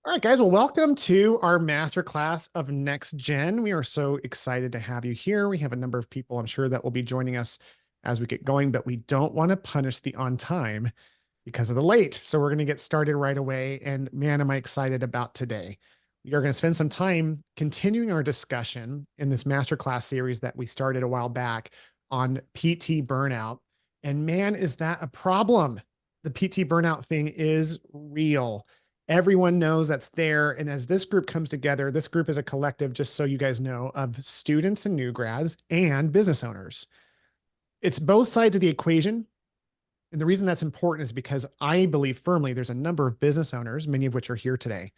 All right, guys. Well, welcome to our masterclass of Next Gen. We are so excited to have you here. We have a number of people, I'm sure, that will be joining us as we get going, but we don't want to punish the on time because of the late. So we're going to get started right away. And man, am I excited about today. We are going to spend some time continuing our discussion in this masterclass series that we started a while back on PT burnout. And man, is that a problem? The PT burnout thing is real. Everyone knows that's there. And as this group comes together, this group is a collective, just so you guys know, of students and new grads and business owners. It's both sides of the equation. And the reason that's important is because I believe firmly there's a number of business owners, many of which are here today,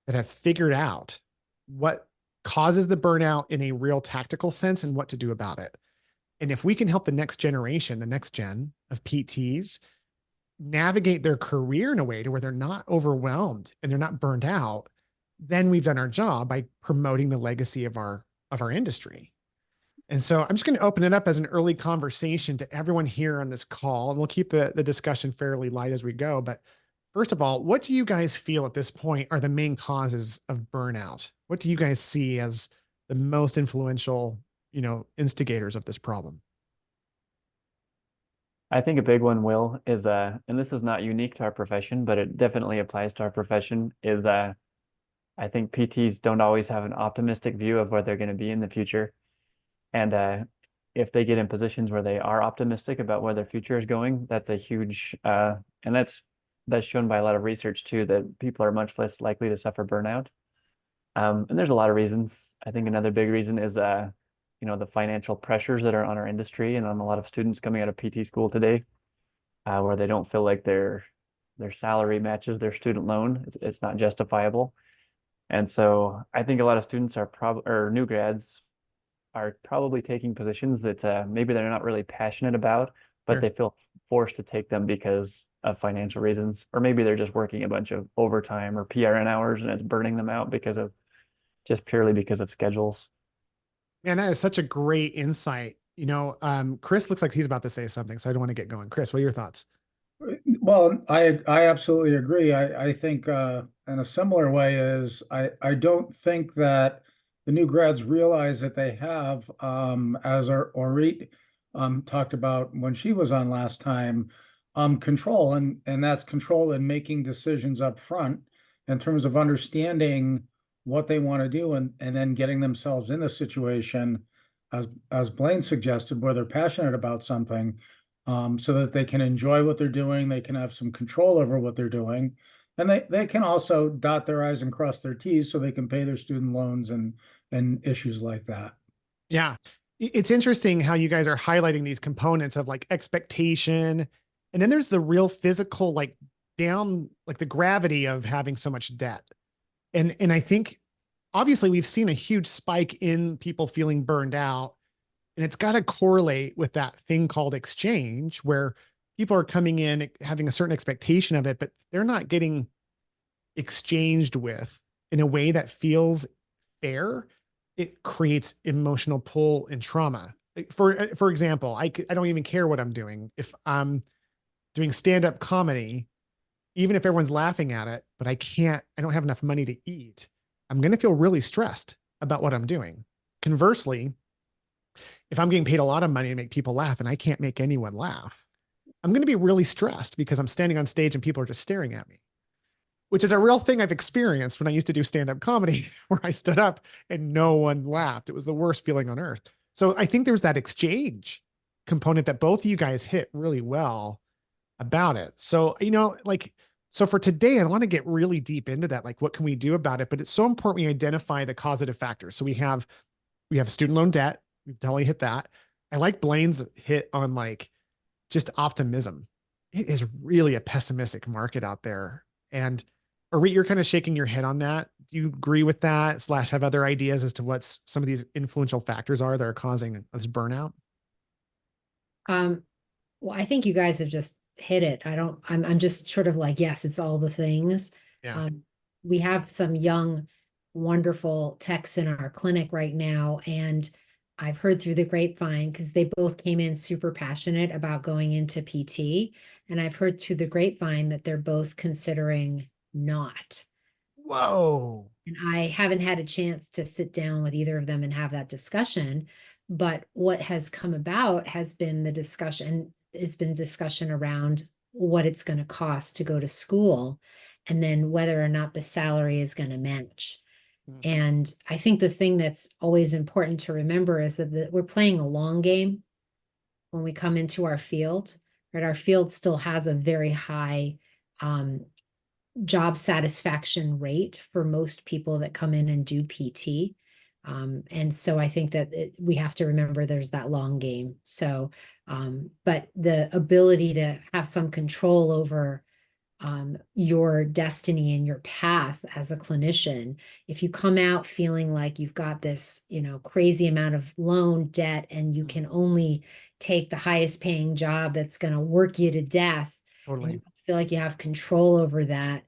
that have figured out what causes the burnout in a real tactical sense and what to do about it. And if we can help the next generation, the next gen of PTs, navigate their career in a way to where they're not overwhelmed and they're not burned out, then we've done our job by promoting the legacy of our industry. And so I'm just going to open it up as an early conversation to everyone here on this call, and we'll keep the discussion fairly light as we go. But first of all, what do you guys feel at this point are the main causes of burnout? What do you guys see as the most influential, instigators of this problem? I think a big one, Will, is and this is not unique to our profession, but it definitely applies to our profession, is I think PTs don't always have an optimistic view of where they're going to be in the future. And if they get in positions where they are optimistic about where their future is going, that's a huge and that's shown by a lot of research too, that people are much less likely to suffer burnout. And there's a lot of reasons. I think another big reason is the financial pressures that are on our industry and on a lot of students coming out of PT school today, where they don't feel like their salary matches their student loan. It's not justifiable. And so I think a lot of students are or new grads are probably taking positions that maybe they're not really passionate about, but Sure. they feel forced to take them because of financial reasons, or maybe they're just working a bunch of overtime or PRN hours and it's burning them out because of just purely because of schedules. Man, that is such a great insight. Chris looks like he's about to say something, so I don't want to get going. Chris, what are your thoughts? Well, I absolutely agree. I think in a similar way is I don't think that the new grads realize that they have, as our Orit talked about when she was on last time, control, and that's control in making decisions up front in terms of understanding what they want to do, and then getting themselves in the situation, as Blaine suggested, where they're passionate about something, so that they can enjoy what they're doing, they can have some control over what they're doing, and they can also dot their I's and cross their T's so they can pay their student loans and issues like that. Yeah. It's interesting how you guys are highlighting these components of like expectation. And then there's the real physical, like down, like the gravity of having so much debt. And I think obviously we've seen a huge spike in people feeling burned out. And it's got to correlate with that thing called exchange, where people are coming in having a certain expectation of it, but they're not getting exchanged with in a way that feels fair. It creates emotional pull and trauma. For example, I don't even care what I'm doing. If I'm doing stand-up comedy, even if everyone's laughing at it, but I don't have enough money to eat, I'm going to feel really stressed about what I'm doing. Conversely, if I'm getting paid a lot of money to make people laugh and I can't make anyone laugh, I'm going to be really stressed because I'm standing on stage and people are just staring at me, which is a real thing I've experienced when I used to do stand-up comedy, where I stood up and no one laughed. It was the worst feeling on earth. So I think there's that exchange component that both of you guys hit really well about it. So, so for today, I want to get really deep into that. Like, what can we do about it? But it's so important we identify the causative factors. So we have student loan debt. We've totally hit that. I like Blaine's hit on like just optimism. It is really a pessimistic market out there. And Arit, you're kind of shaking your head on that. Do you agree with that, slash have other ideas as to what some of these influential factors are that are causing this burnout? Um, well, I think you guys have just hit it. I'm just sort of like, yes, it's all the things. Yeah. Um, we have some young, wonderful techs in our clinic right now, and I've heard through the grapevine, because they both came in super passionate about going into PT, and I've heard through the grapevine that they're both considering not. Whoa. And I haven't had a chance to sit down with either of them and have that discussion. But what has come about has been the discussion, it's been discussion around what it's going to cost to go to school, and then whether or not the salary is going to match. And I think the thing that's always important to remember is that we're playing a long game when we come into our field, right? Our field still has a very high job satisfaction rate for most people that come in and do PT. And so I think that we have to remember there's that long game. So, but the ability to have some control over your destiny and your path as a clinician, if you come out feeling like you've got this, crazy amount of loan debt and you can only take the highest paying job that's going to work you to death, and Totally. you feel like you have control over that,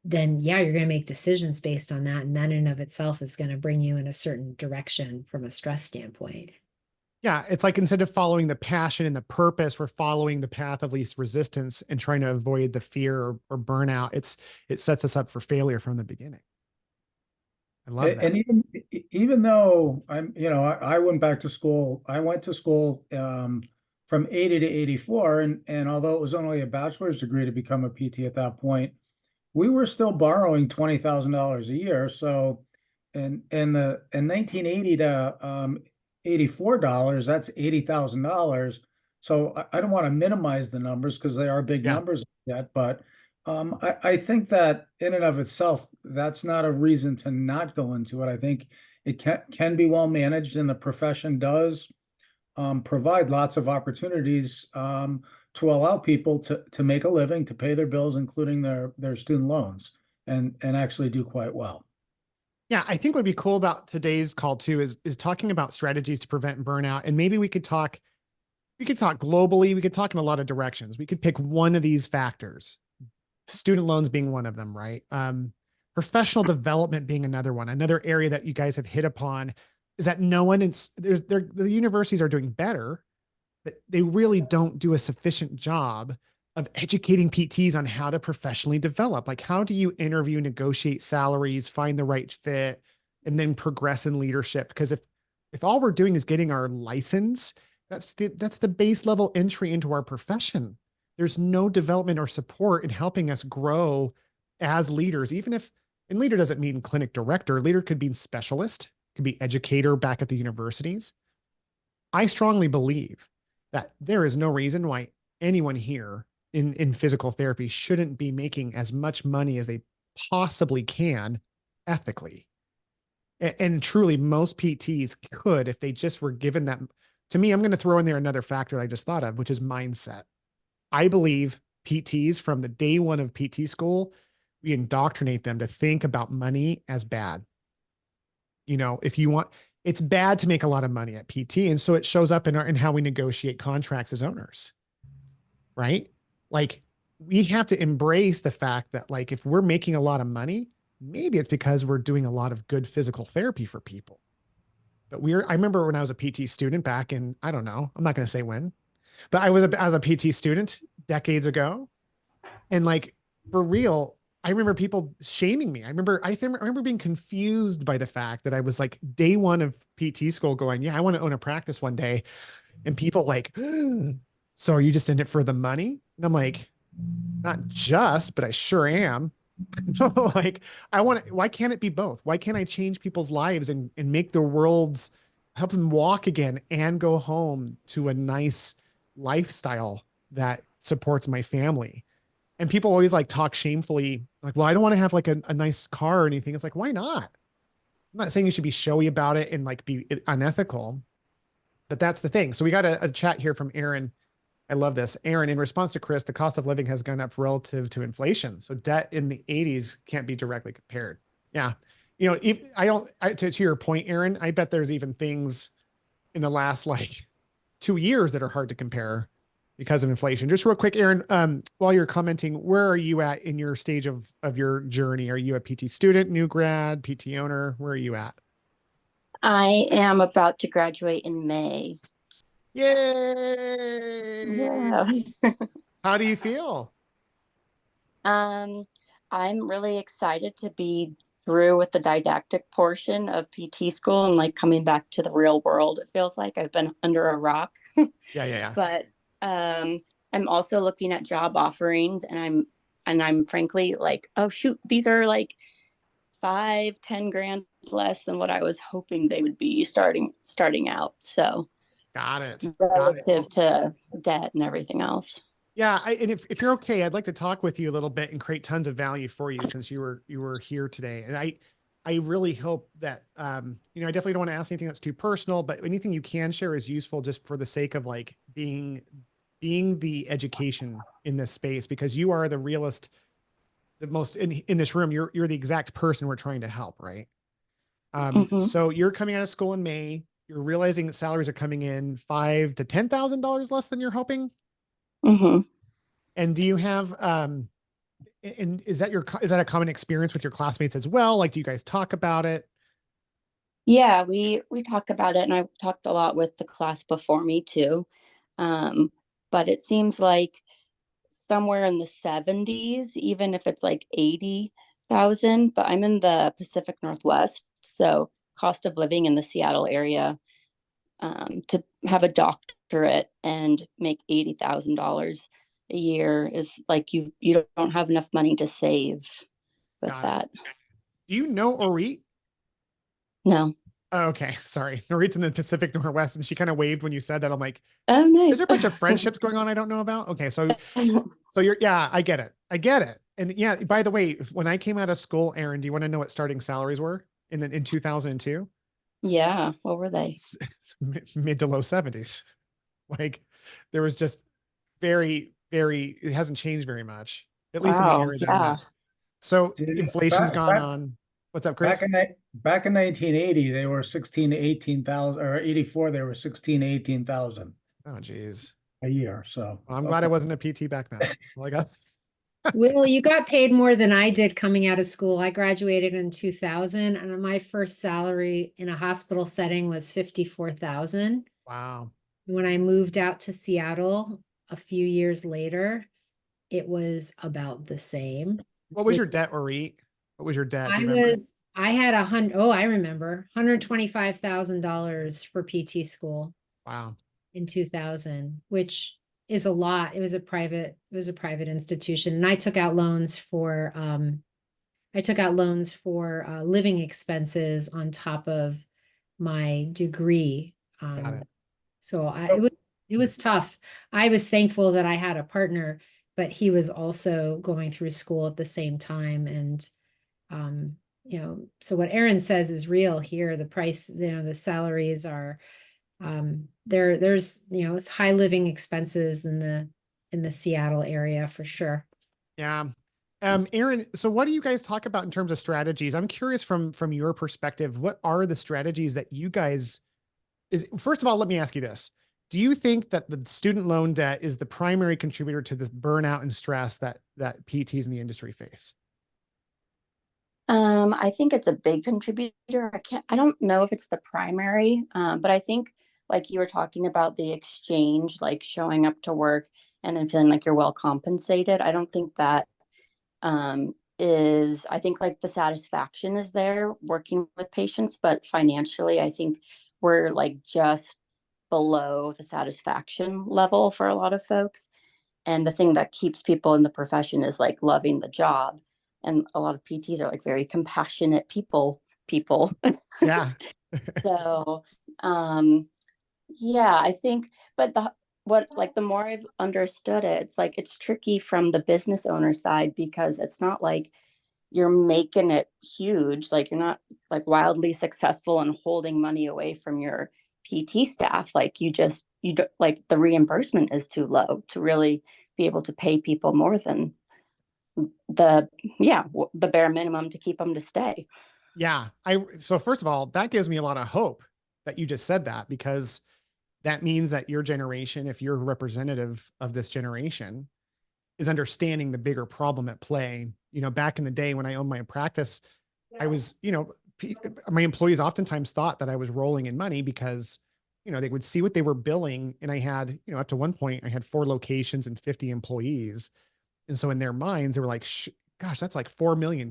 then yeah, you're going to make decisions based on that. And that in and of itself is going to bring you in a certain direction from a stress standpoint. Yeah, it's like instead of following the passion and the purpose, we're following the path of least resistance and trying to avoid the fear or burnout. It sets us up for failure from the beginning. I love that. And even though I went back to school, I went to school from 80 to 84, and although it was only a bachelor's degree to become a PT at that point, we were still borrowing $20,000 a year. So in 1980 to $84, that's $80,000. So I don't want to minimize the numbers because they are big Yeah. numbers yet, but I think that in and of itself, that's not a reason to not go into it. I think it can be well managed, and the profession does provide lots of opportunities to allow people to make a living, to pay their bills, including their student loans, and actually do quite well. Yeah, I think what would be cool about today's call too is talking about strategies to prevent burnout. And maybe we could talk globally, we could talk in a lot of directions. We could pick one of these factors, student loans being one of them, right? Professional development being another one. Another area that you guys have hit upon is that the universities are doing better, but they really don't do a sufficient job of educating PTs on how to professionally develop. Like, how do you interview, negotiate salaries, find the right fit, and then progress in leadership? Because if all we're doing is getting our license, that's the base level entry into our profession. There's no development or support in helping us grow as leaders, and leader doesn't mean clinic director. Leader could mean specialist, could be educator back at the universities. I strongly believe that there is no reason why anyone here in physical therapy shouldn't be making as much money as they possibly can ethically. And truly, most PTs could if they just were given that. To me, I'm going to throw in there another factor I just thought of, which is mindset. I believe PTs from the day one of PT school, we indoctrinate them to think about money as bad. If you want, it's bad to make a lot of money at PT. And so it shows up in how we negotiate contracts as owners, right? Like, we have to embrace the fact that, like, if we're making a lot of money, maybe it's because we're doing a lot of good physical therapy for people. But I remember when I was a PT student back in, I don't know, I'm not going to say when, but I was a PT student decades ago. And like, for real, I remember people shaming me. I remember being confused by the fact that I was like day one of PT school going, yeah, I want to own a practice one day. And people like, so are you just in it for the money? And I'm like, not just, but I sure am. Like, why can't it be both? Why can't I change people's lives and make their worlds, help them walk again and go home to a nice lifestyle that supports my family? And people always like talk shamefully, like, well, I don't want to have like a nice car or anything. It's like, why not? I'm not saying you should be showy about it and like be unethical, but that's the thing. So we got a chat here from Aaron. I love this. Aaron, in response to Chris, the cost of living has gone up relative to inflation. So debt in the 80s can't be directly compared. Yeah. To your point, Aaron, I bet there's even things in the last like 2 years that are hard to compare because of inflation. Just real quick, Aaron, while you're commenting, where are you at in your stage of your journey? Are you a PT student, new grad, PT owner? Where are you at? I am about to graduate in May. Yay! Yeah. How do you feel? I I'm really excited to be through with the didactic portion of PT school and like coming back to the real world. It feels like I've been under a rock. Yeah, yeah, yeah. But I'm also looking at job offerings, and I'm frankly like, oh shoot, these are like 5-10 grand less than what I was hoping they would be starting out. So Got it. Got it. relative to debt and everything else. Yeah, and if you're okay, I'd like to talk with you a little bit and create tons of value for you since you were here today. And I really hope that I definitely don't want to ask anything that's too personal, but anything you can share is useful just for the sake of like being the education in this space, because you are the realist, the most in this room. You're the exact person we're trying to help, right? Mm-hmm. So you're coming out of school in May. You're realizing that salaries are coming in $5,000 to $10,000 less than you're hoping. Mm-hmm. And do you have and is that a common experience with your classmates as well? Like, do you guys talk about it? Yeah, we talk about it, and I've talked a lot with the class before me too. But it seems like somewhere in the 70s, even if it's like 80,000. But I'm in the Pacific Northwest, so cost of living in the Seattle area, to have a doctorate and make $80,000 a year is like you don't have enough money to save with Got it. that. Do you know Orit? No. Oh, okay. Sorry. Norit's in the Pacific Northwest, and she kind of waved when you said that. I'm like, Oh, there's a bunch of nice. friendships going on I don't know about. Okay. So yeah, I get it. I get it. And yeah, by the way, when I came out of school, Aaron, do you want to know what starting salaries were in 2002? Yeah, what were they? It's mid to low 70s. Like there was just it hasn't changed very much, at least in the Wow, area that I'm yeah. at. So Did- inflation's Back, gone back, on. What's up, back Chris? back in 1980, they were 16 to 18,000, or 84, they were 16 to 18,000 Oh, geez. a year. So, Well, I'm glad okay. I wasn't a PT back then. That's all I got. Will, you got paid more than I did coming out of school. I graduated in 2000, and my first salary in a hospital setting was 54,000. Wow. When I moved out to Seattle a few years later, it was about the same. What was your debt, Orit? What was your debt? Do you I remember? I had I remember $125,000 for PT school Wow. in 2000, which is a lot. It was a private institution. And I took out loans for, living expenses on top of my degree. Got it. So So, it was tough. I was thankful that I had a partner, but he was also going through school at the same time. And, so what Aaron says is real here. The price, the salaries are, there's, it's high living expenses in the Seattle area for sure. Yeah. Aaron, so what do you guys talk about in terms of strategies? I'm curious from your perspective, what are the strategies that you guys first of all, let me ask you this. Do you think that the student loan debt is the primary contributor to the burnout and stress that PTs in the industry face? I think it's a big contributor. I don't know if it's the primary, but I think like you were talking about the exchange, like showing up to work and then feeling like you're well compensated. I don't think that I think like the satisfaction is there working with patients, but financially, I think we're like just below the satisfaction level for a lot of folks. And the thing that keeps people in the profession is like loving the job. And a lot of PTs are like very compassionate people. Yeah. So yeah, I think, but the more I've understood it, it's like it's tricky from the business owner side because it's not like you're making it huge. Like you're not like wildly successful and holding money away from your PT staff. Like you don't like the reimbursement is too low to really be able to pay people more than the bare minimum to keep them to stay. Yeah. So first of all, that gives me a lot of hope that you just said that, because that means that your generation, if you're a representative of this generation, is understanding the bigger problem at play. Back in the day when I owned my practice, I was, my employees oftentimes thought that I was rolling in money because, they would see what they were billing. And I had, up to one point, I had 4 locations and 50 employees. And so in their minds, they were like, gosh, that's like $4 million.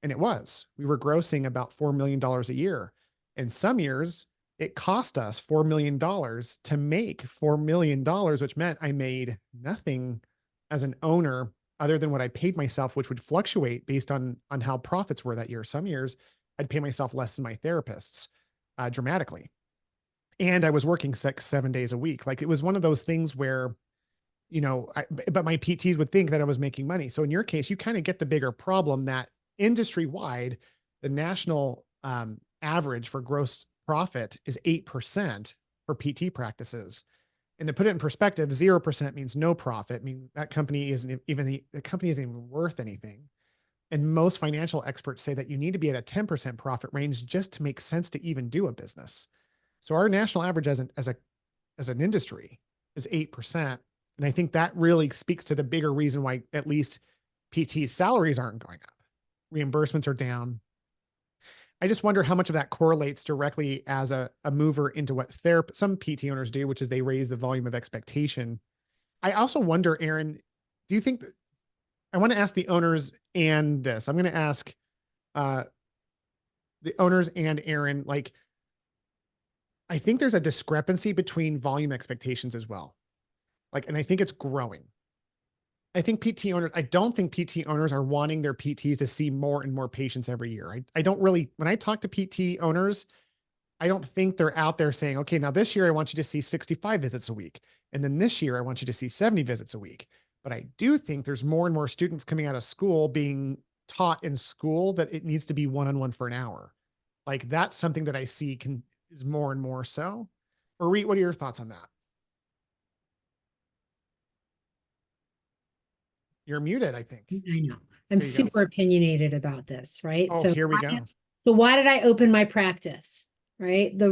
And it was, we were grossing about $4 million a year. And some years it cost us $4 million to make $4 million, which meant I made nothing as an owner other than what I paid myself, which would fluctuate based on how profits were that year. Some years I'd pay myself less than my therapists dramatically. And I was working 6-7 days a week. Like, it was one of those things where, but my PTs would think that I was making money. So in your case, you kind of get the bigger problem that industry wide, the national average for gross profit is 8% for PT practices. And to put it in perspective, 0% means no profit. I mean, that company isn't even worth anything. And most financial experts say that you need to be at a 10% profit range just to make sense to even do a business. So our national average as an industry is 8%. And I think that really speaks to the bigger reason why at least PT salaries aren't going up. Reimbursements are down. I just wonder how much of that correlates directly as a mover into what some PT owners do, which is they raise the volume of expectation. I also wonder, Aaron, do you think that, I want to ask the owners and this, I'm going to ask the owners and Aaron, like, I think there's a discrepancy between volume expectations as well. Like, and I think it's growing. I don't think PT owners are wanting their PTs to see more and more patients every year. I don't really, when I talk to PT owners, I don't think they're out there saying, okay, now this year I want you to see 65 visits a week. And then this year I want you to see 70 visits a week. But I do think there's more and more students coming out of school being taught in school that it needs to be one-on-one for an hour. Like, that's something that I see is more and more so. Marie, what are your thoughts on that? You're muted, I think. I know. I'm There you go. super opinionated about this, right? Oh, here we go. So why did I open my practice, right? The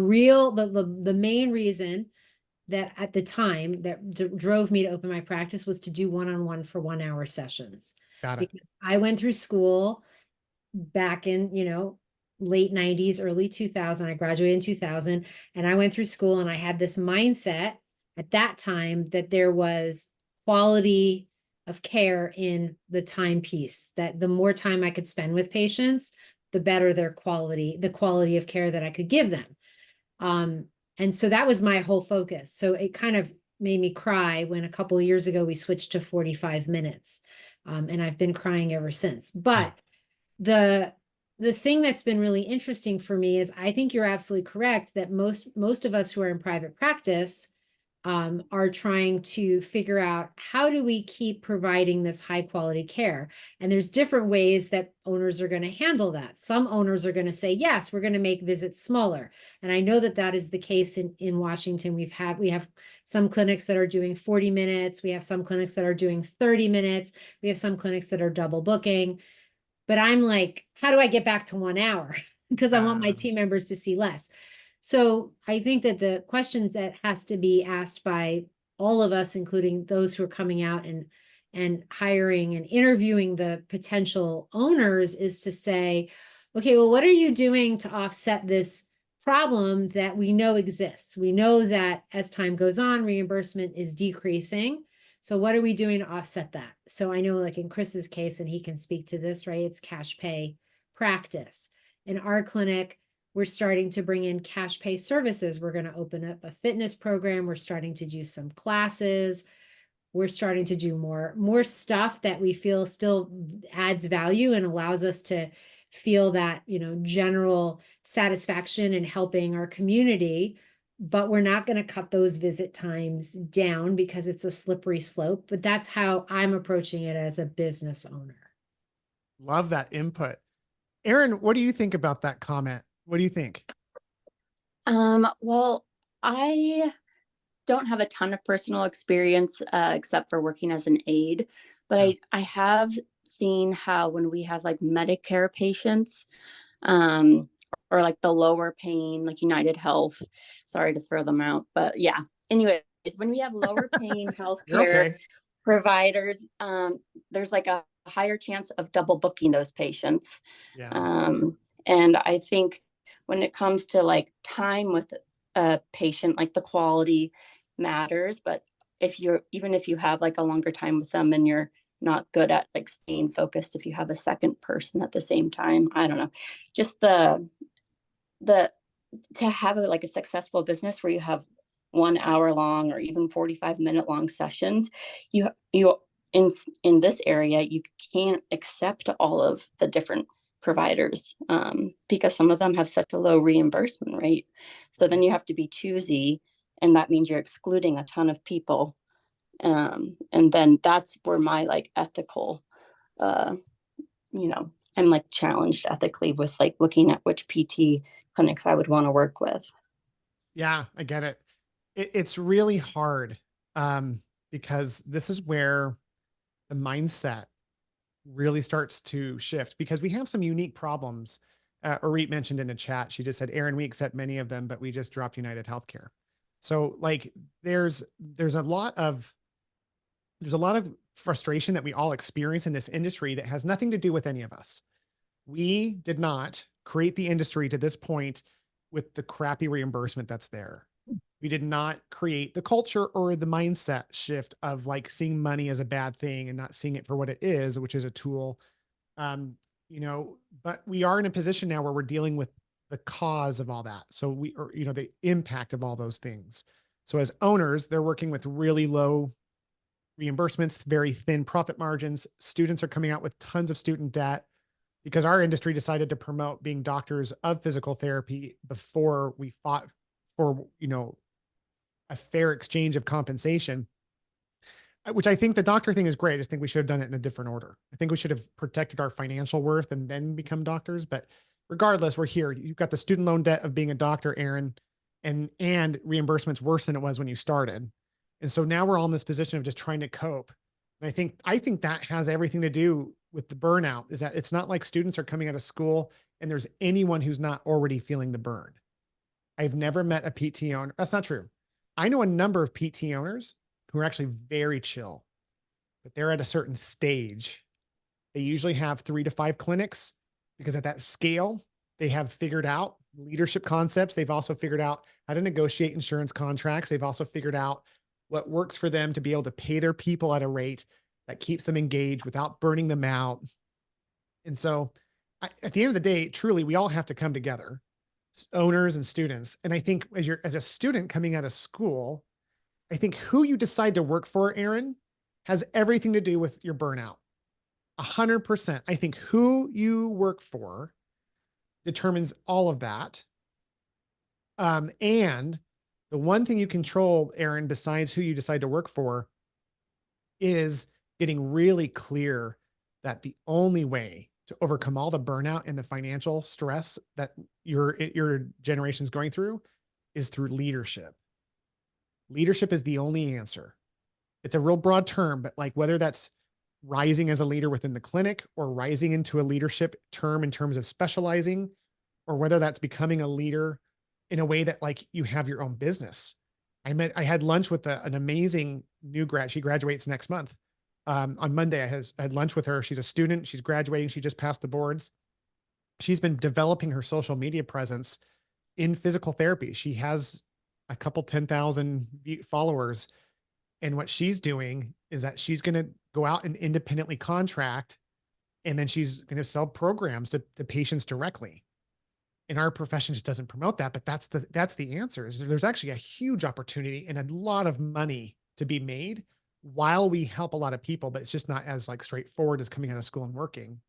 main reason that at the time that drove me to open my practice was to do one-on-one for 1 hour sessions. Got it. Because I went through school back in, late 90s, early 2000. I graduated in 2000, and I went through school and I had this mindset at that time that there was quality of care in the timepiece, that the more time I could spend with patients, the better the quality of care that I could give them. And so that was my whole focus. So it kind of made me cry when a couple of years ago we switched to 45 minutes. And I've been crying ever since. But the thing that's been really interesting for me is, I think you're absolutely correct that most of us who are in private practice are trying to figure out, how do we keep providing this high quality care? And there's different ways that owners are going to handle that. Some owners are going to say, yes, we're going to make visits smaller. And I know that that is the case in Washington. We have some clinics that are doing 40 minutes. We have some clinics that are doing 30 minutes. We have some clinics that are double booking. But I'm like, how do I get back to 1 hour? Because I want my team members to see less. So I think that the question that has to be asked by all of us, including those who are coming out and hiring and interviewing the potential owners, is to say, okay, well, what are you doing to offset this problem that we know exists? We know that as time goes on, reimbursement is decreasing. So what are we doing to offset that? So I know, like in Chris's case, and he can speak to this, right? It's cash pay practice. In our clinic, we're starting to bring in cash pay services. We're going to open up a fitness program. We're starting to do some classes. We're starting to do more stuff that we feel still adds value and allows us to feel that, general satisfaction in helping our community. But we're not going to cut those visit times down because it's a slippery slope. But that's how I'm approaching it as a business owner. Love that input. Aaron, what do you think about that comment? What do you think? Well, I don't have a ton of personal experience except for working as an aide, but Yeah. I have seen how when we have like Medicare patients, or like the lower paying, like United Health, sorry to throw them out, but yeah. Anyways, when we have lower paying healthcare providers, there's like a higher chance of double booking those patients. Yeah. And I think when it comes to like time with a patient, like the quality matters, but even if you have like a longer time with them and you're not good at like staying focused if you have a second person at the same time. I don't know. Just the to have like a successful business where you have 1 hour long or even 45-minute long sessions, you in this area you can't accept all of the different providers, because some of them have such a low reimbursement rate. So then you have to be choosy, and that means you're excluding a ton of people. And then that's where my like ethical, uh, I'm like challenged ethically with like looking at which PT clinics I would want to work with. Yeah, I get it. It's really hard, because this is where the mindset really starts to shift, because we have some unique problems. Orit mentioned in the chat, she just said, Aaron, we accept many of them, but we just dropped United Healthcare. So like there's a lot of frustration that we all experience in this industry that has nothing to do with any of us. We did not create the industry to this point with the crappy reimbursement that's there. We did not create the culture or the mindset shift of like seeing money as a bad thing and not seeing it for what it is, which is a tool. But we are in a position now where we're dealing with the cause of all that. So the impact of all those things. So as owners, they're working with really low reimbursements, very thin profit margins. Students are coming out with tons of student debt because our industry decided to promote being doctors of physical therapy before we fought for, a fair exchange of compensation, which I think the doctor thing is great. I just think we should have done it in a different order. I think we should have protected our financial worth and then become doctors. But regardless, we're here. You've got the student loan debt of being a doctor, Aaron, and reimbursement's worse than it was when you started. And so now we're all in this position of just trying to cope. And I think that has everything to do with the burnout, is that it's not like students are coming out of school and there's anyone who's not already feeling the burn. I've never met a PT owner. That's not true. I know a number of PT owners who are actually very chill, but they're at a certain stage. They usually have 3 to 5 clinics because at that scale, they have figured out leadership concepts. They've also figured out how to negotiate insurance contracts. They've also figured out what works for them to be able to pay their people at a rate that keeps them engaged without burning them out. And so at the end of the day, truly, we all have to come together, owners and students. And I think as a student coming out of school, I think who you decide to work for, Aaron, has everything to do with your burnout. 100%. I think who you work for determines all of that. And the one thing you control, Aaron, besides who you decide to work for, is getting really clear that the only way to overcome all the burnout and the financial stress that your generation's going through is through leadership. Leadership is the only answer. It's a real broad term, but like whether that's rising as a leader within the clinic or rising into a leadership term in terms of specializing, or whether that's becoming a leader in a way that like you have your own business. I had lunch with an amazing new grad. She graduates next month. On Monday, I had lunch with her. She's a student. She's graduating. She just passed the boards. She's been developing her social media presence in physical therapy. She has a couple 10,000 followers. And what she's doing is that she's going to go out and independently contract, and then she's going to sell programs to patients directly. And our profession just doesn't promote that, but that's the answer. There's actually a huge opportunity and a lot of money to be made while we help a lot of people, but it's just not as like straightforward as coming out of school and working.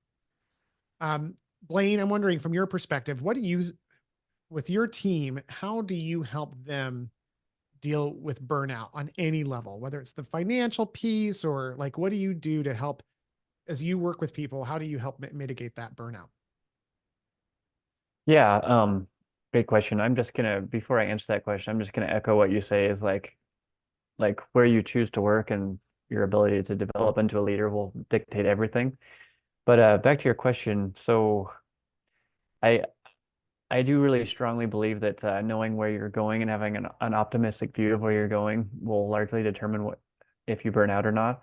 Blaine, I'm wondering from your perspective, with your team, how do you help them deal with burnout on any level, whether it's the financial piece or like, what do you do to help as you work with people? How do you help mitigate that burnout? Yeah, great question. Before I answer that question, I'm just gonna echo what you say is like where you choose to work and your ability to develop into a leader will dictate everything. But back to your question, so I I do really strongly believe that knowing where you're going and having an optimistic view of where you're going will largely determine if you burn out or not.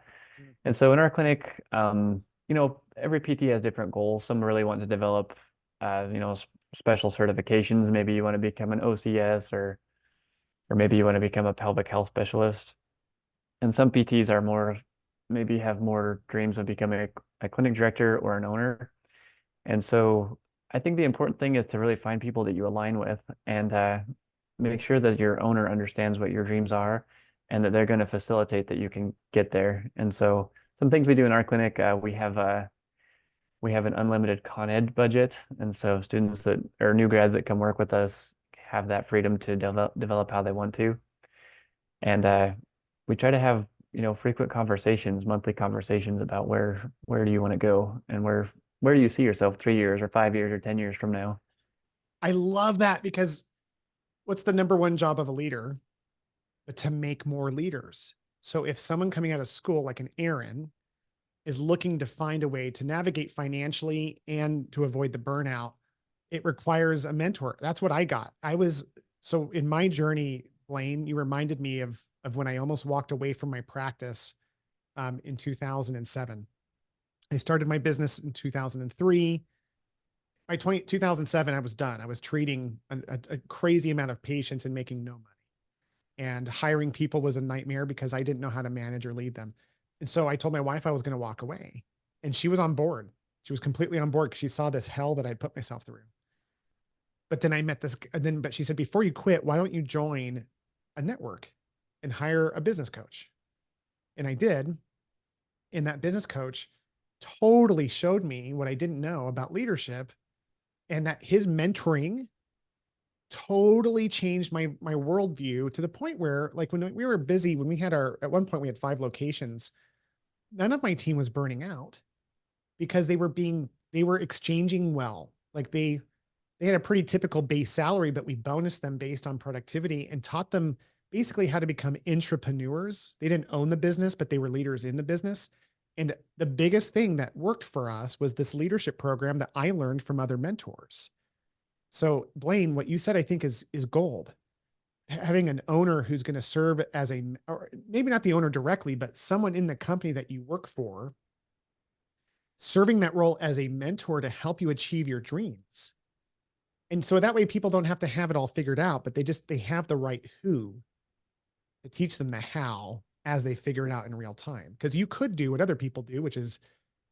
And so in our clinic, every PT has different goals. Some really want to develop, special certifications. Maybe you want to become an OCS or maybe you want to become a pelvic health specialist. And some PTs are more maybe have more dreams of becoming a clinic director or an owner. And so I think the important thing is to really find people that you align with and make sure that your owner understands what your dreams are and that they're going to facilitate that you can get there. And so some things we do in our clinic, we have an unlimited Con Ed budget. And so students that or new grads that come work with us have that freedom to develop how they want to. And we try to have, frequent conversations, monthly conversations about where do you want to go and where do you see yourself 3 years or 5 years or 10 years from now? I love that because what's the number one job of a leader? But to make more leaders. So if someone coming out of school, like an Aaron, is looking to find a way to navigate financially and to avoid the burnout, it requires a mentor. That's what I got. So in my journey, Blaine, you reminded me of when I almost walked away from my practice in 2007. I started my business in 2003. By 2007, I was done. I was treating a crazy amount of patients and making no money. And hiring people was a nightmare because I didn't know how to manage or lead them. And so I told my wife I was going to walk away. And she was on board. She was completely on board because she saw this hell that I'd put myself through. But then I met this, but she said, before you quit, why don't you join a network and hire a business coach? And I did. And that business coach totally showed me what I didn't know about leadership, and that his mentoring totally changed my worldview to the point where, like, when we were busy, when we had at one point we had 5 locations, none of my team was burning out because they were exchanging well. Like they had a pretty typical base salary, but we bonused them based on productivity and taught them basically how to become intrapreneurs. They didn't own the business, but they were leaders in the business. And the biggest thing that worked for us was this leadership program that I learned from other mentors. So Blaine, what you said, I think is gold. Having an owner who's going to serve as or maybe not the owner directly, but someone in the company that you work for, serving that role as a mentor to help you achieve your dreams. And so that way people don't have to have it all figured out, but they have the right who to teach them the how as they figure it out in real time. Because you could do what other people do, which is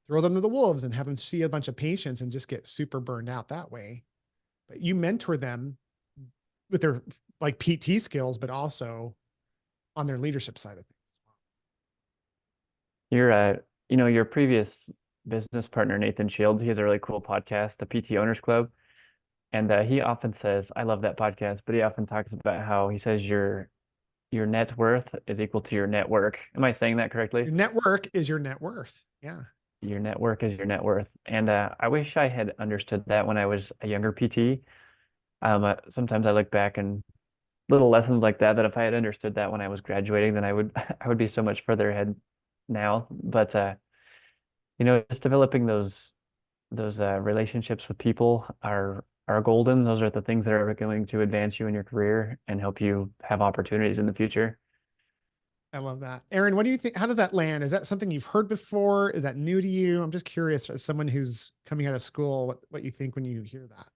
throw them to the wolves and have them see a bunch of patients and just get super burned out that way. But you mentor them with their like PT skills, but also on their leadership side of things. Your previous business partner, Nathan Shields, he has a really cool podcast, the PT Owners Club. And he often says, I love that podcast, but he often talks about how he says your net worth is equal to your network. Am I saying that correctly? Your network is your net worth. Yeah. Your network is your net worth. And I wish I had understood that when I was a younger PT. Sometimes I look back and little lessons like that if I had understood that when I was graduating, then I would be so much further ahead now. But just developing those relationships with people are golden. Those are the things that are going to advance you in your career and help you have opportunities in the future. I love that. Aaron, what do you think? How does that land? Is that something you've heard before? Is that new to you? I'm just curious, as someone who's coming out of school, what you think when you hear that.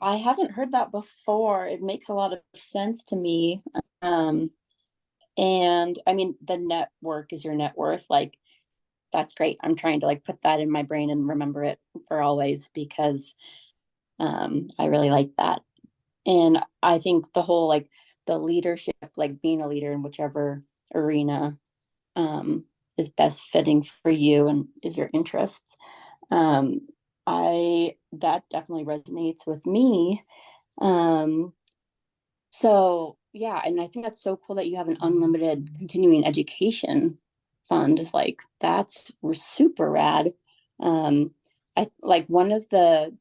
I haven't heard that before. It makes a lot of sense to me. And I mean, the network is your net worth. Like, that's great. I'm trying to like put that in my brain and remember it for always because I really like that. And I think the whole like the leadership, like being a leader in whichever arena is best fitting for you and is your interests. That definitely resonates with me. So yeah, and I think that's so cool that you have an unlimited continuing education fund. Like that's super rad. I like one of the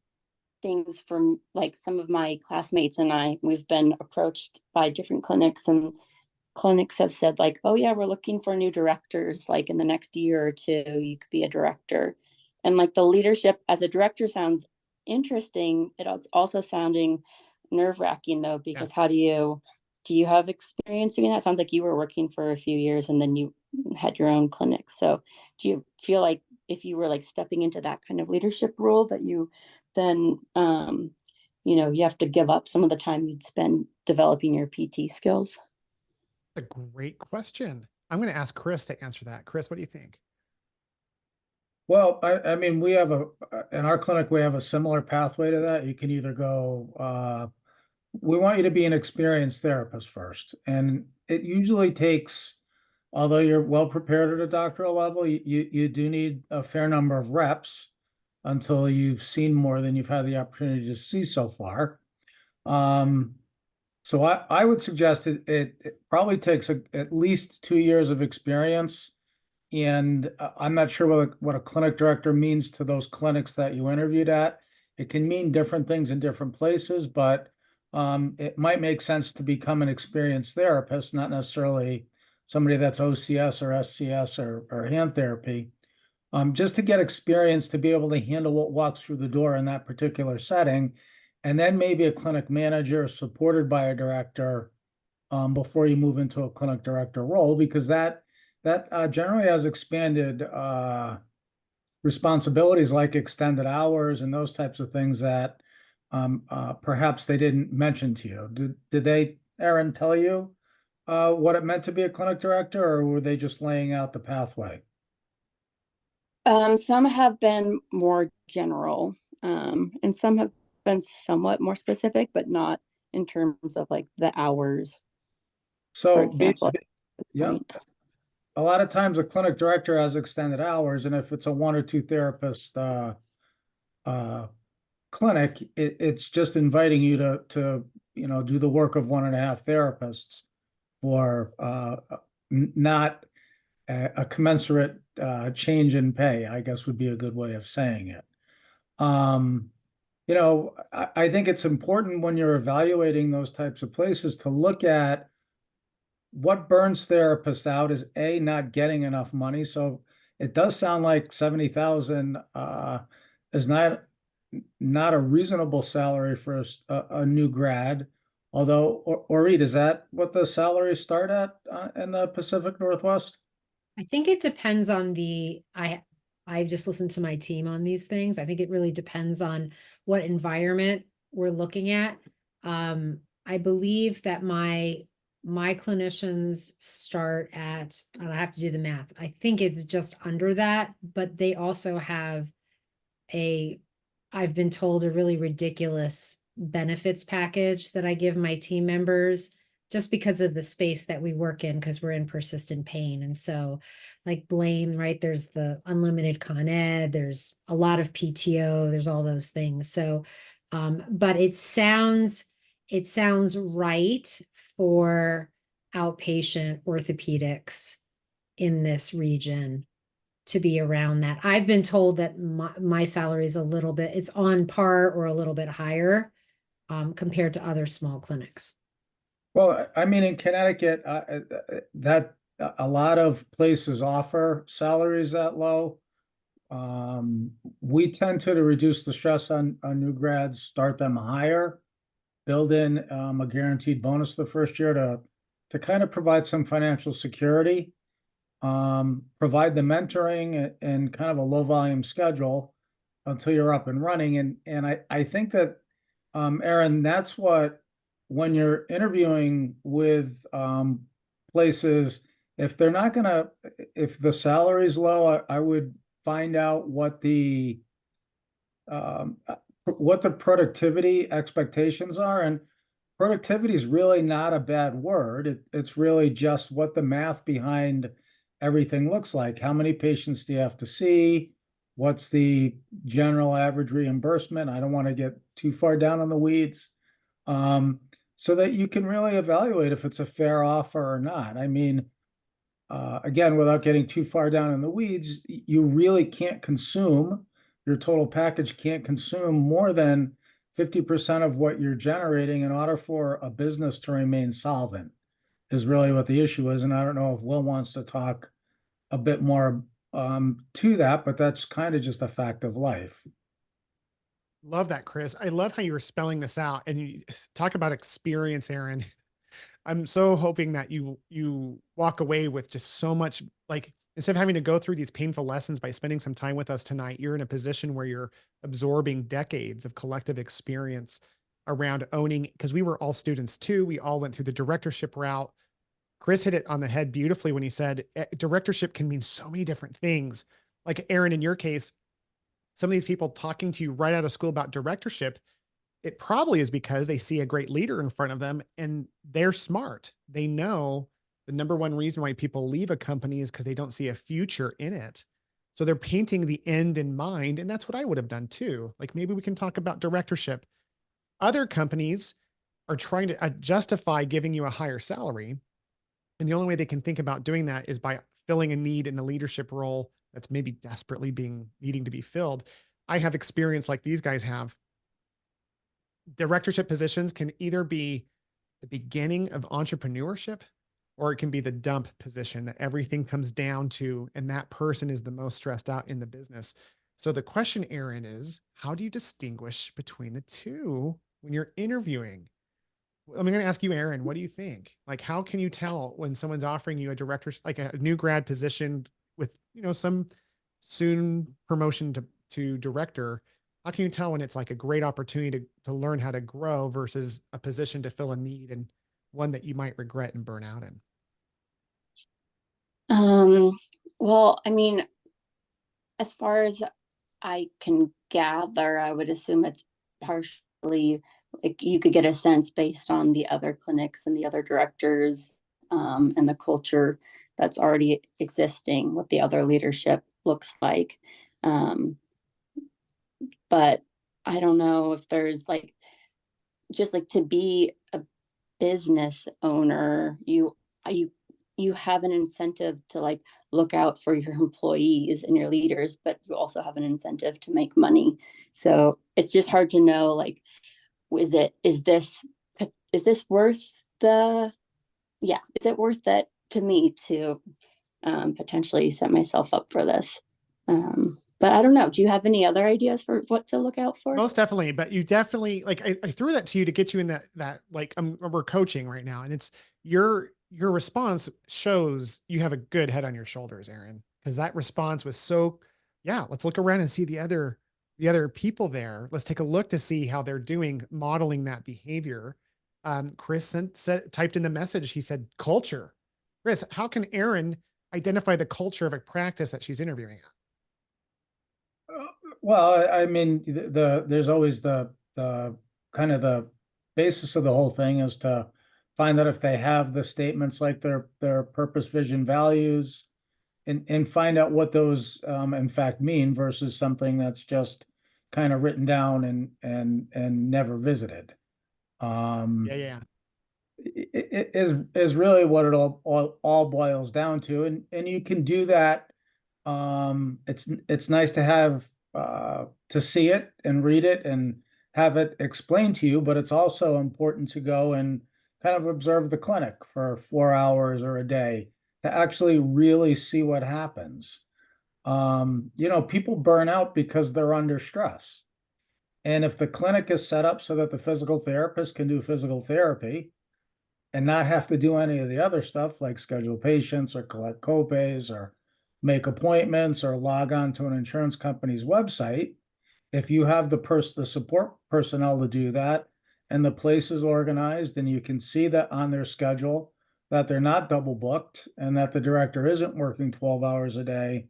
things from like some of my classmates and we've been approached by different clinics, and clinics have said like, oh yeah, we're looking for new directors, like in the next year or two you could be a director. And like the leadership as a director sounds interesting. It's also sounding nerve-wracking though, because how do you have experience doing that? It sounds like you were working for a few years and then you had your own clinic. So do you feel like if you were like stepping into that kind of leadership role that you then you have to give up some of the time you'd spend developing your PT skills? A great question. I'm going to ask Chris to answer that. Chris, what do you think? Well, I mean, we have in our clinic, we have a similar pathway to that. You can either go, we want you to be an experienced therapist first. And it usually takes, although you're well prepared at a doctoral level, you do need a fair number of reps until you've seen more than you've had the opportunity to see so far. So I would suggest it probably takes at least 2 years of experience. And I'm not sure what a clinic director means to those clinics that you interviewed at. It can mean different things in different places, but it might make sense to become an experienced therapist, not necessarily somebody that's OCS or SCS or hand therapy, just to get experience to be able to handle what walks through the door in that particular setting. And then maybe a clinic manager supported by a director before you move into a clinic director role, because that generally has expanded responsibilities like extended hours and those types of things that perhaps they didn't mention to you. Did they, Aaron, tell you what it meant to be a clinic director, or were they just laying out the pathway? Some have been more general, and some have been somewhat more specific, but not in terms of like the hours, for So, example. yeah, a lot of times a clinic director has extended hours, and if it's a 1 or 2 therapist clinic, it's just inviting you to do the work of 1.5 therapists for not a commensurate change in pay, I guess would be a good way of saying it. I think it's important when you're evaluating those types of places to look at what burns therapists out is not getting enough money. So it does sound like 70,000 is not a reasonable salary for a new grad. Although, or Reed, is that what the salaries start at in the Pacific Northwest? I think it depends on I've just listened to my team on these things. I think it really depends on what environment we're looking at. I believe that my clinicians start at, and I have to do the math. I think it's just under that, but they also have I've been told, a really ridiculous benefits package that I give my team members just because of the space that we work in, because we're in persistent pain. And so like Blaine, right, there's the unlimited Con Ed, there's a lot of PTO, there's all those things. So, but it sounds right for outpatient orthopedics in this region to be around that. I've been told that my salary is a little bit, it's on par or a little bit higher compared to other small clinics. Well, I mean, in Connecticut, that a lot of places offer salaries that low. We tend to reduce the stress on new grads, start them higher, build in a guaranteed bonus the first year to kind of provide some financial security, provide the mentoring and kind of a low volume schedule until you're up and running. And I think that, Aaron, that's what, when you're interviewing with places, if they're not gonna, if the salary's low, I would find out what the productivity expectations are. And productivity is really not a bad word. It's really just what the math behind everything looks like. How many patients do you have to see? What's the general average reimbursement? I don't want to get too far down in the weeds. So that you can really evaluate if it's a fair offer or not. I mean, again, without getting too far down in the weeds, you really can't consume, your total package can't consume more than 50% of what you're generating in order for a business to remain solvent, is really what the issue is. And I don't know if Will wants to talk a bit more to that, but that's kind of just a fact of life. Love that, Chris. I love how you were spelling this out, and you talk about experience, Aaron. I'm so hoping that you walk away with just so much, like, instead of having to go through these painful lessons by spending some time with us tonight, you're in a position where you're absorbing decades of collective experience around owning, because we were all students too. We all went through the directorship route. Chris hit it on the head beautifully when he said directorship can mean so many different things. Like Aaron, in your case, some of these people talking to you right out of school about directorship, it probably is because they see a great leader in front of them and they're smart. They know the number one reason why people leave a company is because they don't see a future in it. So they're painting the end in mind. And that's what I would have done too. Like maybe we can talk about directorship. Other companies are trying to justify giving you a higher salary. And the only way they can think about doing that is by filling a need in a leadership role that's maybe desperately needing to be filled. I have experience like these guys have. Directorship positions can either be the beginning of entrepreneurship or it can be the dump position that everything comes down to, and that person is the most stressed out in the business. So the question, Aaron, is how do you distinguish between the two when you're interviewing? I'm going to ask you, Aaron, what do you think? Like, how can you tell when someone's offering you a director, like a new grad position with, some soon promotion to director? How can you tell when it's like a great opportunity to learn how to grow versus a position to fill a need and one that you might regret and burn out in? Well, I mean, as far as I can gather, I would assume it's partially like you could get a sense based on the other clinics and the other directors, and the culture that's already existing, what the other leadership looks like. But I don't know if there's like, just like to be a business owner, you have an incentive to like look out for your employees and your leaders, but you also have an incentive to make money. So it's just hard to know, like, is this worth is it worth it to me to potentially set myself up for this? But I don't know. Do you have any other ideas for what to look out for? Most definitely, but you definitely like I threw that to you to get you in that like we're coaching right now, and it's your response shows you have a good head on your shoulders, Aaron, because that response was so yeah. Let's look around and see the other people there. Let's take a look to see how they're doing modeling that behavior. Chris typed in the message. He said culture. Chris, how can Aaron identify the culture of a practice that she's interviewing at? Well, I mean, there's always the kind of the basis of the whole thing is to find out if they have the statements like their purpose, vision, values, and find out what those in fact mean versus something that's just kind of written down and never visited. Yeah. It is really what it all boils down to, and you can do that. It's nice to have to see it and read it and have it explained to you, but it's also important to go and kind of observe the clinic for 4 hours or a day to actually really see what happens. People burn out because they're under stress. And if the clinic is set up so that the physical therapist can do physical therapy and not have to do any of the other stuff like schedule patients or collect copays or make appointments or log on to an insurance company's website, if you have the support personnel to do that and the place is organized and you can see that on their schedule that they're not double booked and that the director isn't working 12 hours a day,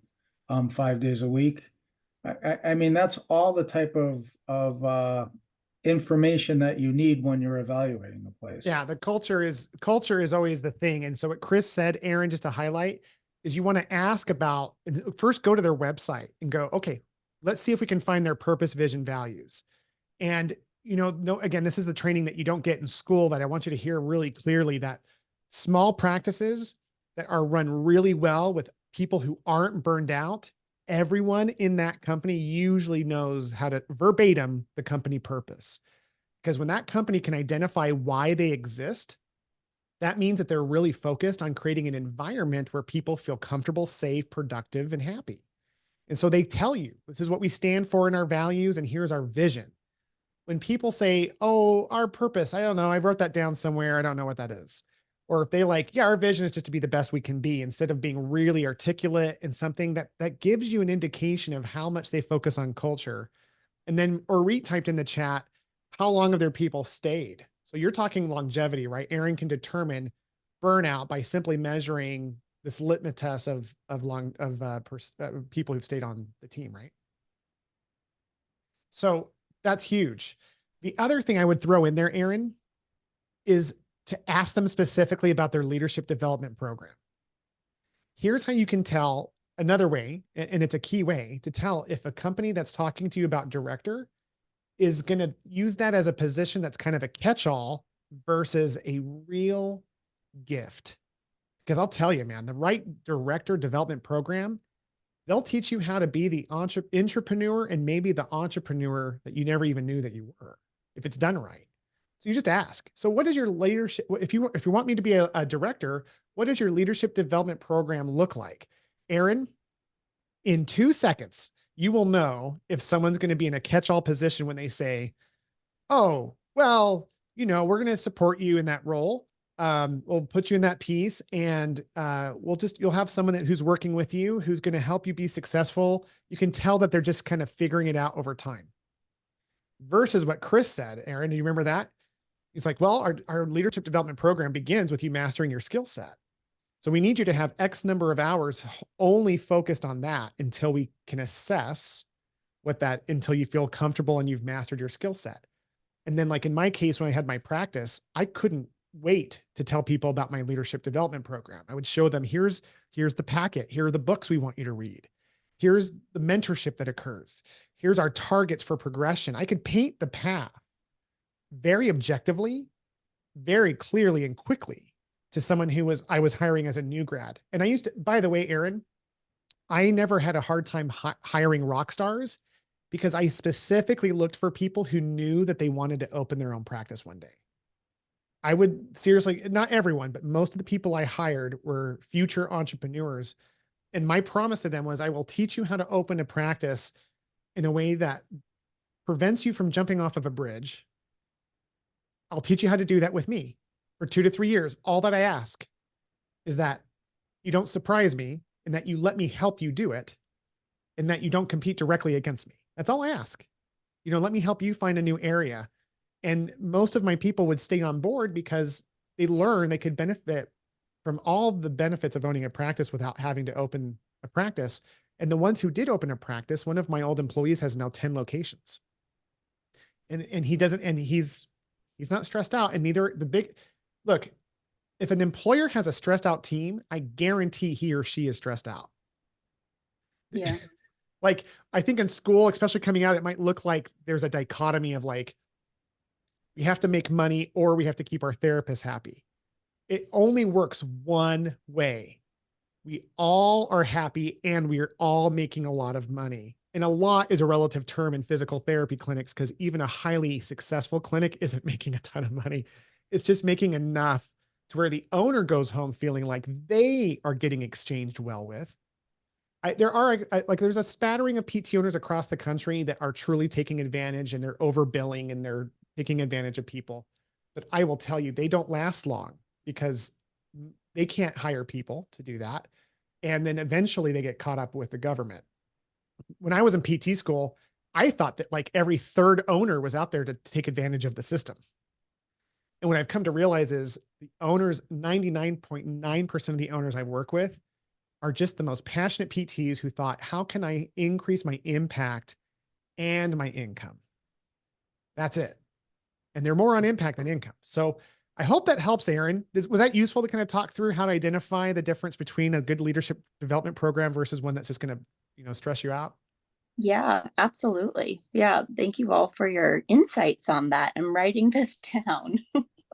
5 days a week. I mean, that's all the type of information that you need when you're evaluating the place. Yeah, the culture is always the thing. And so what Chris said, Aaron, just to highlight, is you want to ask about, first go to their website and go, okay, let's see if we can find their purpose, vision, values. And, again, this is the training that you don't get in school that I want you to hear really clearly, that small practices that are run really well with people who aren't burned out, everyone in that company usually knows how to verbatim the company purpose. Because when that company can identify why they exist, that means that they're really focused on creating an environment where people feel comfortable, safe, productive, and happy. And so they tell you, this is what we stand for in our values, and here's our vision. When people say, oh, our purpose, I don't know, I wrote that down somewhere, I don't know what that is. Or if they like, yeah, our vision is just to be the best we can be, instead of being really articulate and something that gives you an indication of how much they focus on culture. And then, or Reed typed in the chat, how long have their people stayed? So you're talking longevity, right? Aaron can determine burnout by simply measuring this litmus test of people who've stayed on the team, right? So that's huge. The other thing I would throw in there, Aaron, is to ask them specifically about their leadership development program. Here's how you can tell another way, and it's a key way to tell if a company that's talking to you about director is going to use that as a position that's kind of a catch-all versus a real gift. Because I'll tell you, man, the right director development program, they'll teach you how to be the entrepreneur and maybe the entrepreneur that you never even knew that you were, if it's done right. So you just ask. So what is your leadership? If you want me to be a director, what does your leadership development program look like? Aaron, in 2 seconds, you will know if someone's going to be in a catch-all position when they say, oh, well, we're going to support you in that role. We'll put you in that piece, and you'll have someone who's working with you, who's going to help you be successful. You can tell that they're just kind of figuring it out over time. Versus what Chris said, Aaron, do you remember that? He's like, well, our leadership development program begins with you mastering your skill set. So we need you to have X number of hours only focused on that until we can assess until you feel comfortable and you've mastered your skill set. And then, like in my case, when I had my practice, I couldn't wait to tell people about my leadership development program. I would show them, here's the packet. Here are the books we want you to read. Here's the mentorship that occurs. Here's our targets for progression. I could paint the path very objectively, very clearly and quickly to someone I was hiring as a new grad. And I used to, by the way, Aaron, I never had a hard time hiring rock stars because I specifically looked for people who knew that they wanted to open their own practice one day. I would seriously, not everyone, but most of the people I hired were future entrepreneurs. And my promise to them was, I will teach you how to open a practice in a way that prevents you from jumping off of a bridge. I'll teach you how to do that with me for 2 to 3 years. All that I ask is that you don't surprise me and that you let me help you do it and that you don't compete directly against me. That's all I ask. Let me help you find a new area. And most of my people would stay on board because they learned they could benefit from all the benefits of owning a practice without having to open a practice. And the ones who did open a practice, one of my old employees has now 10 locations. And he doesn't, and he's not stressed out. And neither look, if an employer has a stressed out team, I guarantee he or she is stressed out. Yeah. Like, I think in school, especially coming out, it might look like there's a dichotomy of like, we have to make money or we have to keep our therapists happy. It only works one way. We all are happy and we are all making a lot of money. And a lot is a relative term in physical therapy clinics because even a highly successful clinic isn't making a ton of money. It's just making enough to where the owner goes home feeling like they are getting exchanged well with. There's a spattering of PT owners across the country that are truly taking advantage and they're overbilling and they're taking advantage of people. But I will tell you, they don't last long because they can't hire people to do that. And then eventually they get caught up with the government. When I was in PT school, I thought that like every third owner was out there to take advantage of the system. And what I've come to realize is the owners, 99.9% of the owners I work with are just the most passionate PTs who thought, how can I increase my impact and my income? That's it. And they're more on impact than income. So I hope that helps, Aaron. Was that useful to kind of talk through how to identify the difference between a good leadership development program versus one that's just going to, stress you out? Yeah, absolutely. Yeah. Thank you all for your insights on that. I'm writing this down.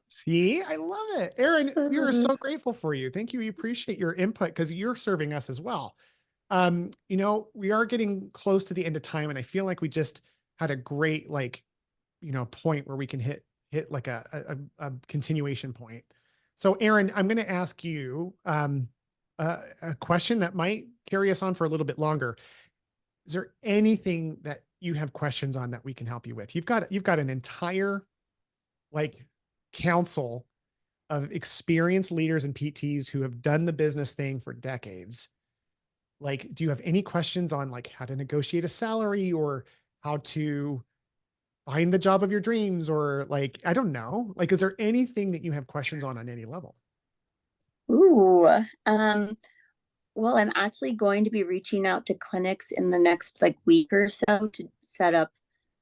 See, I love it. Aaron, we are so grateful for you. Thank you. We appreciate your input because you're serving us as well. We are getting close to the end of time and I feel like we just had a great, point where we can hit like a continuation point. So Aaron, I'm going to ask you a question that might carry us on for a little bit longer. Is there anything that you have questions on that we can help you with? You've got an entire council of experienced leaders and PTs who have done the business thing for decades. Do you have any questions on how to negotiate a salary or how to find the job of your dreams or I don't know, is there anything that you have questions on any level? Ooh, well, I'm actually going to be reaching out to clinics in the next like week or so to set up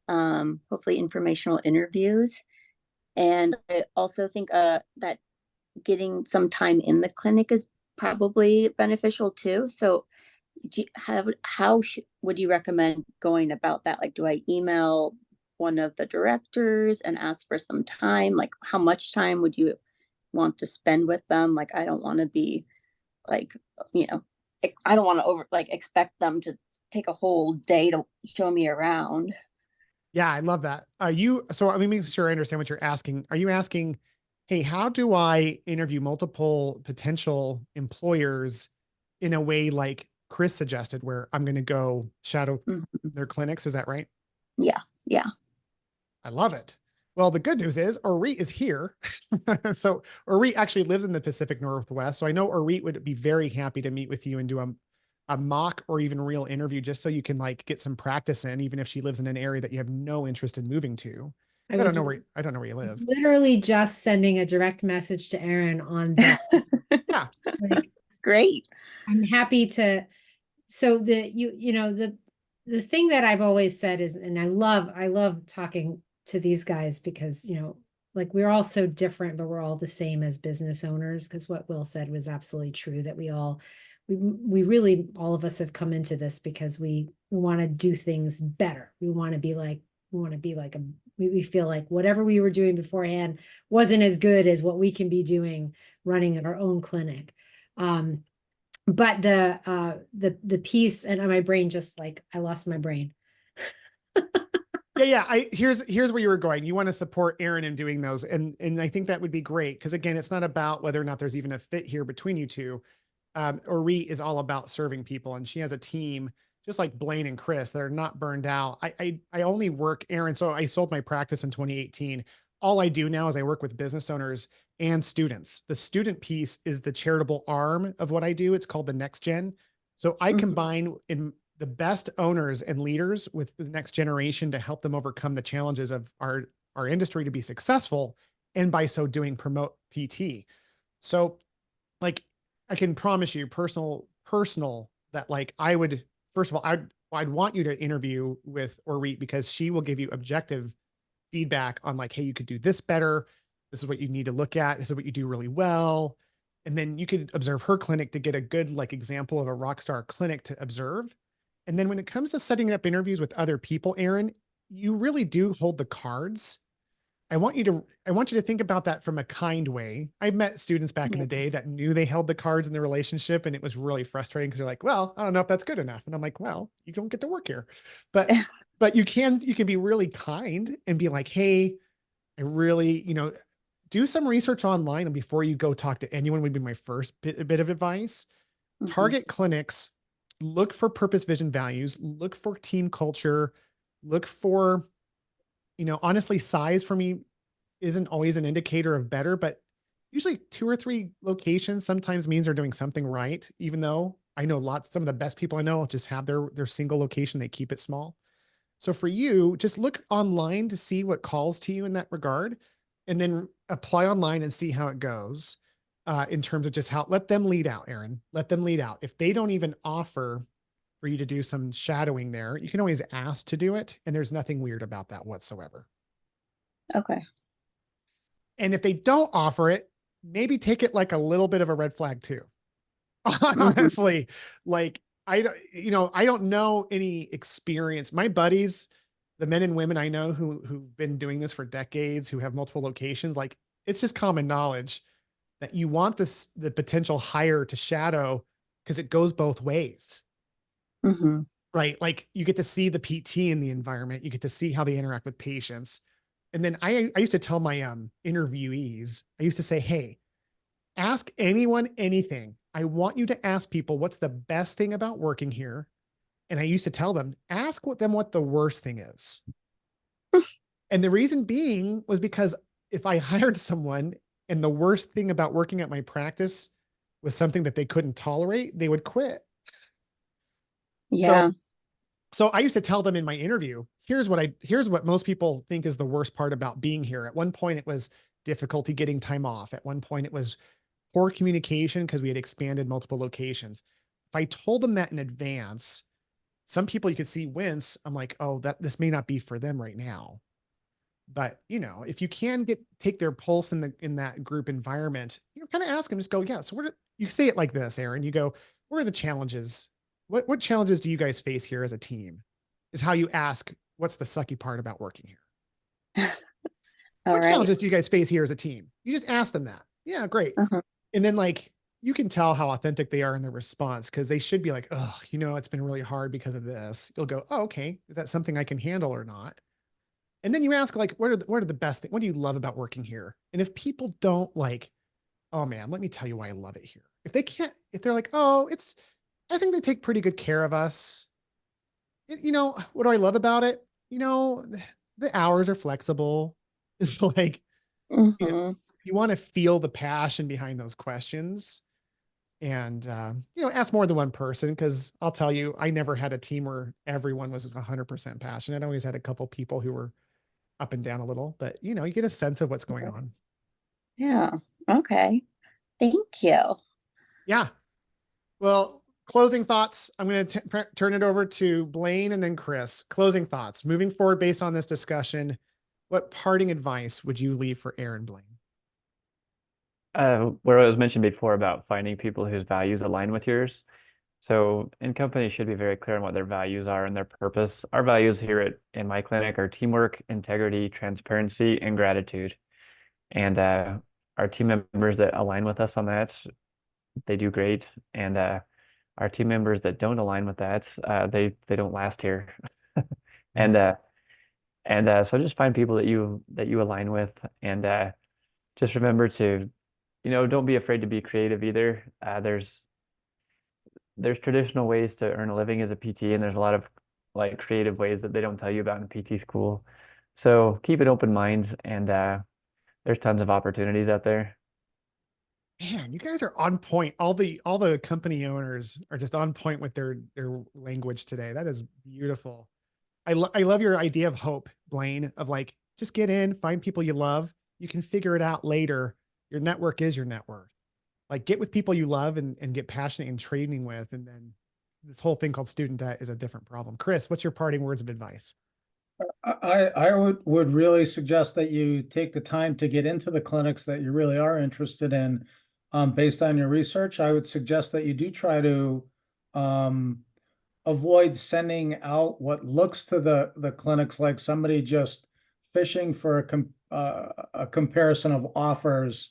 hopefully informational interviews. And I also think that getting some time in the clinic is probably beneficial too. So would you recommend going about that? Like, do I email one of the directors and ask for some time? Like, how much time would you want to spend with them? Like, I don't want to be like, you know, I don't want to expect them to take a whole day to show me around. Yeah, I love that. So I mean, make sure I understand what you're asking. Are you asking, hey, how do I interview multiple potential employers in a way like Chris suggested, where I'm going to go shadow Mhm. their clinics? Is that right? Yeah, yeah. I love it. Well, the good news is Orit is here. So Orit actually lives in the Pacific Northwest. So I know Orit would be very happy to meet with you and do a mock or even real interview, just so you can like get some practice in, even if she lives in an area that you have no interest in moving to. I I don't was know where you live. literally just sending a direct message to Erin on that. Yeah. Like, Great. I'm happy to. So the thing that I've always said is, and I love talking to these guys because, like we're all so different, but we're all the same as business owners. Because what Will said was absolutely true, that we really, all of us have come into this because we want to do things better. We want to be like we feel like whatever we were doing beforehand wasn't as good as what we can be doing running our own clinic. But the piece, and my brain just like, I lost my brain. Yeah. Here's where you were going. You want to support Erin in doing those. And I think that would be great. Cause again, it's not about whether or not there's even a fit here between you two. Ori is all about serving people, and she has a team just like Blaine and Chris that are not burned out. I only work, Erin. So I sold my practice in 2018. All I do now is I work with business owners and students. The student piece is the charitable arm of what I do. It's called the Next Gen. So I combine in the best owners and leaders with the next generation to help them overcome the challenges of our industry to be successful, and by so doing promote PT. So like I can promise you personal that like I would, first of all, I'd want you to interview with Orit, because she will give you objective feedback on like, hey, you could do this better. This is what you need to look at. This is what you do really well. And then you could observe her clinic to get a good like example of a rock star clinic to observe. And then when it comes to setting up interviews with other people, Erin, you really do hold the cards. I want you to think about that from a kind way. I've met students back in the day that knew they held the cards in the relationship, and it was really frustrating because they're like, well, I don't know if that's good enough. And I'm like, well, you don't get to work here. But you can be really kind and be like, hey, I really, do some research online, and before you go talk to anyone would be my first bit of advice. Target clinics, look for purpose, vision, values, look for team culture, look for, honestly, size for me isn't always an indicator of better, but usually 2 or 3 locations sometimes means they're doing something right. Even though I know some of the best people I know just have their single location, they keep it small. So for you, just look online to see what calls to you in that regard, and then apply online and see how it goes. In terms of just let them lead out, Erin, let them lead out. If they don't even offer for you to do some shadowing there, you can always ask to do it. And there's nothing weird about that whatsoever. Okay. And if they don't offer it, maybe take it like a little bit of a red flag too. Honestly, like I don't know any experience. My buddies, the men and women I know who've been doing this for decades, who have multiple locations, like it's just common knowledge that you want the potential hire to shadow, because it goes both ways. Right? Like you get to see the PT in the environment, you get to see how they interact with patients. And then I used to tell my interviewees, I used to say, hey, ask anyone anything. I want you to ask people what's the best thing about working here. And I used to tell them, ask them what the worst thing is. And the reason being was because if I hired someone and the worst thing about working at my practice was something that they couldn't tolerate, they would quit. Yeah. So I used to tell them in my interview, here's what most people think is the worst part about being here. At one point it was difficulty getting time off. At one point it was poor communication because we had expanded multiple locations. If I told them that in advance, some people you could see wince. I'm like, oh, this may not be for them right now. But if you can take their pulse in that group environment, kind of ask them, just go, yeah. So you say it like this, Aaron, you go, what are the challenges? What challenges do you guys face here as a team? Is how you ask, what's the sucky part about working here? All What right. challenges do you guys face here as a team? You just ask them that. Yeah, great. And then you can tell how authentic they are in their response, because they should be like, oh, it's been really hard because of this. You'll go, oh, okay. Is that something I can handle or not? And then you ask, what are the best things? What do you love about working here? And if people don't oh man, let me tell you why I love it here. If they're like, oh, I think they take pretty good care of us. What do I love about it? The hours are flexible. It's like, you want to feel the passion behind those questions, and ask more than one person, because I'll tell you, I never had a team where everyone was 100% passionate. I always had a couple people who were up and down a little, but you get a sense of what's going on. Yeah. Okay. Thank you. Yeah. Well, closing thoughts. I'm going to turn it over to Blaine and then Chris. Closing thoughts. Moving forward based on this discussion, what parting advice would you leave for Aaron, Blaine? Where it was mentioned before about finding people whose values align with yours. So in companies should be very clear on what their values are and their purpose. Our values here in my clinic are teamwork, integrity, transparency, and gratitude. And our team members that align with us on that, they do great. And our team members that don't align with that, they don't last here. And so just find people that you align with, and just remember to, don't be afraid to be creative either. There's traditional ways to earn a living as a PT, and there's a lot of creative ways that they don't tell you about in PT school. So keep an open mind, and there's tons of opportunities out there. Man, you guys are on point. All the company owners are just on point with their language today. That is beautiful. I love your idea of hope, Blaine, of just get in, find people you love. You can figure it out later. Your network is your net worth. Get with people you love and get passionate in training with. And then this whole thing called student debt is a different problem. Chris, what's your parting words of advice? I would really suggest that you take the time to get into the clinics that you really are interested in. Based on your research, I would suggest that you do try to avoid sending out what looks to the clinics like somebody just fishing for a comparison of offers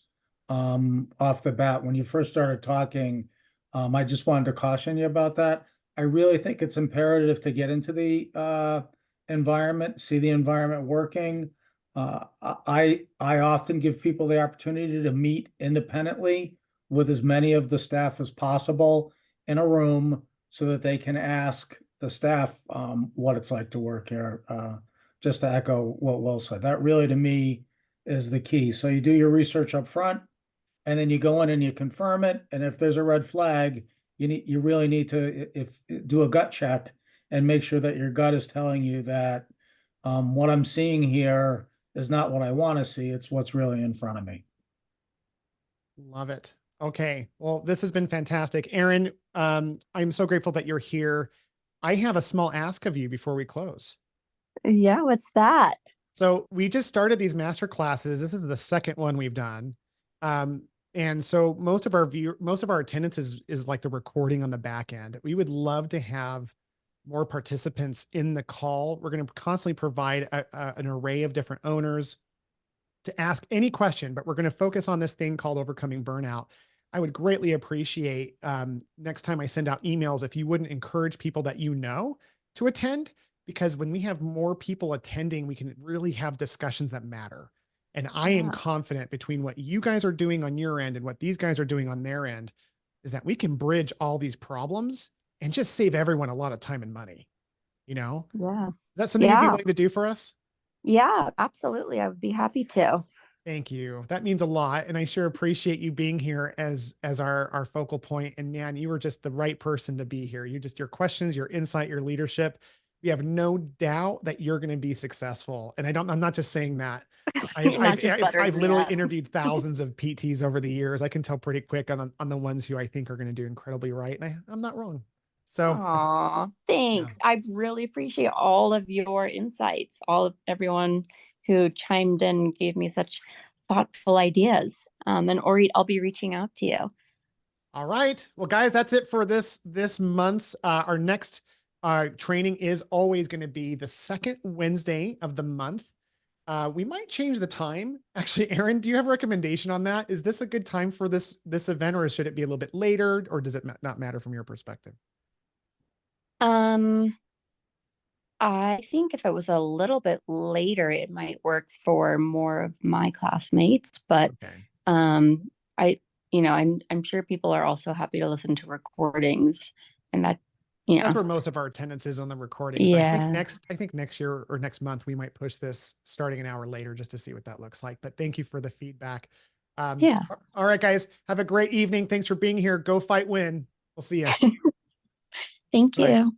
off the bat. When you first started talking, I just wanted to caution you about that. I really think it's imperative to get into the environment, see the environment working. I often give people the opportunity to meet independently with as many of the staff as possible in a room, so that they can ask the staff what it's like to work here. Just to echo what Will said, that really to me is the key. So you do your research up front, and then you go in and you confirm it. And if there's a red flag, you really need to do a gut check and make sure that your gut is telling you that what I'm seeing here is not what I want to see. It's what's really in front of me. Love it. Okay. Well, this has been fantastic. Aaron, I'm so grateful that you're here. I have a small ask of you before we close. Yeah, what's that? So we just started these master classes. This is the second one we've done. And so most of our attendance is like the recording on the back end. We would love to have more participants in the call. We're going to constantly provide an array of different owners to ask any question, but we're going to focus on this thing called overcoming burnout. I would greatly appreciate next time I send out emails, if you wouldn't encourage people that to attend, because when we have more people attending, we can really have discussions that matter. And I am confident between what you guys are doing on your end and what these guys are doing on their end is that we can bridge all these problems and just save everyone a lot of time and money. Yeah. Is that something you'd be willing to do for us? Yeah, absolutely. I would be happy to. Thank you. That means a lot. And I sure appreciate you being here as our focal point. And man, you were just the right person to be here. Your questions, your insight, your leadership. we have no doubt that you're going to be successful. And I'm not just saying that. You're not just buttering I've me literally up. interviewed thousands of PTs over the years. I can tell pretty quick on the ones who I think are going to do incredibly right. And I'm not wrong. So Aw, yeah. thanks. I really appreciate all of your insights, all of everyone who chimed in and gave me such thoughtful ideas. And Ori, I'll be reaching out to you. All right. Well, guys, that's it for this month's, our next training is always going to be the second Wednesday of the month. We might change the time. Actually, Aaron, do you have a recommendation on that? Is this a good time for this event, or should it be a little bit later, or does it not matter from your perspective? I think if it was a little bit later, it might work for more of my classmates, but Okay. I'm sure people are also happy to listen to recordings, and that, That's where most of our attendance is, on the recordings. Yeah. But I think next year or next month, we might push this starting an hour later just to see what that looks like. But thank you for the feedback. Yeah. All right, guys, have a great evening. Thanks for being here. Go fight, win. We'll see you. Thank Bye. you.